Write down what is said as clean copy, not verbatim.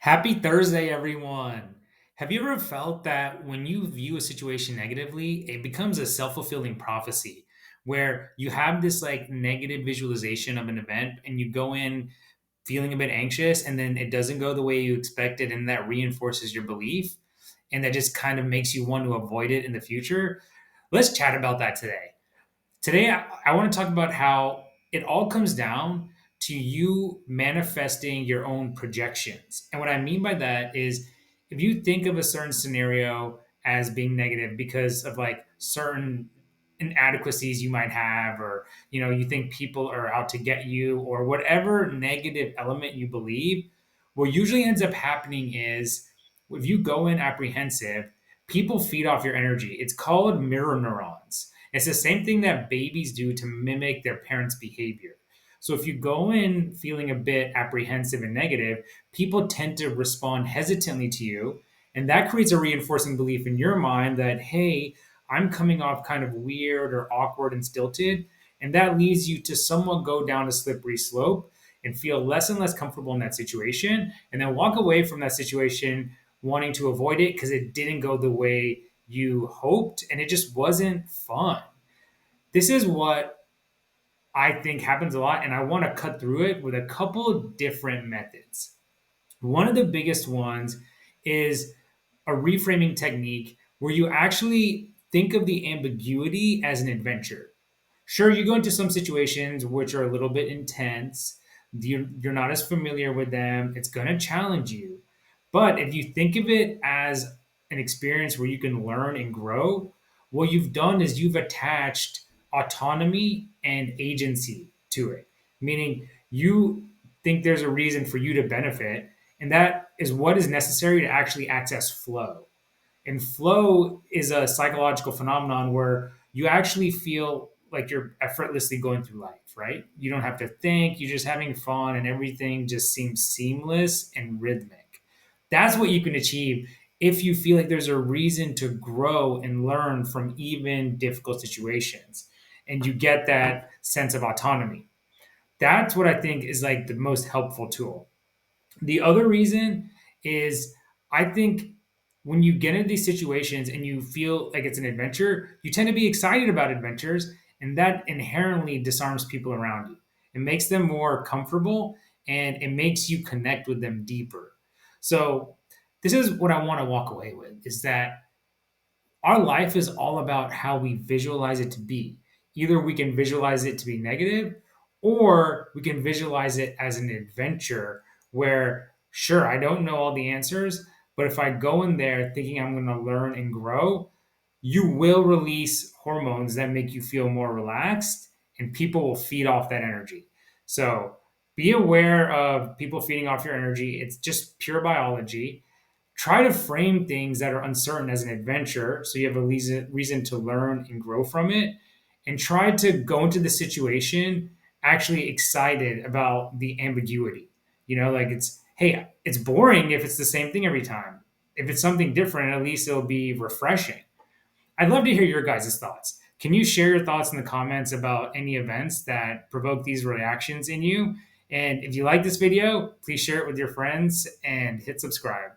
Happy Thursday, everyone. Have you ever felt that when you view a situation negatively, it becomes a self fulfilling prophecy where you have this like negative visualization of an event and you go in feeling a bit anxious and then it doesn't go the way you expected and that reinforces your belief and that just kind of makes you want to avoid it in the future? Let's chat about that today. Today, I want to talk about how it all comes down to you manifesting your own projections. And what I mean by that is if you think of a certain scenario as being negative because of like certain inadequacies you might have, or you think people are out to get you, or whatever negative element you believe, what usually ends up happening is if you go in apprehensive, people feed off your energy. It's called mirror neurons. It's the same thing that babies do to mimic their parents' behavior. So if you go in feeling a bit apprehensive and negative, people tend to respond hesitantly to you. And that creates a reinforcing belief in your mind that, hey, I'm coming off kind of weird or awkward and stilted. And that leads you to somewhat go down a slippery slope and feel less and less comfortable in that situation. And then walk away from that situation wanting to avoid it because it didn't go the way you hoped and it just wasn't fun. This is what I think happens a lot, and I want to cut through it with a couple of different methods. One of the biggest ones is a reframing technique where you actually think of the ambiguity as an adventure. Sure, you go into some situations which are a little bit intense. You're not as familiar with them. It's going to challenge you. But if you think of it as an experience where you can learn and grow, what you've done is you've attached autonomy and agency to it, meaning you think there's a reason for you to benefit. And that is what is necessary to actually access flow. And flow is a psychological phenomenon where you actually feel like you're effortlessly going through life, right? You don't have to think, you're just having fun, and everything just seems seamless and rhythmic. That's what you can achieve if you feel like there's a reason to grow and learn from even difficult situations. And you get that sense of autonomy. That's what I think is like the most helpful tool. The other reason is I think when you get into these situations and you feel like it's an adventure, you tend to be excited about adventures, and that inherently disarms people around you. It makes them more comfortable and it makes you connect with them deeper. So, this is what I want to walk away with is that our life is all about how we visualize it to be. Either we can visualize it to be negative, or we can visualize it as an adventure where, sure, I don't know all the answers, but if I go in there thinking I'm going to learn and grow, you will release hormones that make you feel more relaxed and people will feed off that energy. So be aware of people feeding off your energy. It's just pure biology. Try to frame things that are uncertain as an adventure so you have a reason to learn and grow from it. And try to go into the situation actually excited about the ambiguity. Like hey, it's boring if it's the same thing every time. If it's something different, at least it'll be refreshing. I'd love to hear your guys' thoughts. Can you share your thoughts in the comments about any events that provoke these reactions in you? And if you like this video, please share it with your friends and hit subscribe.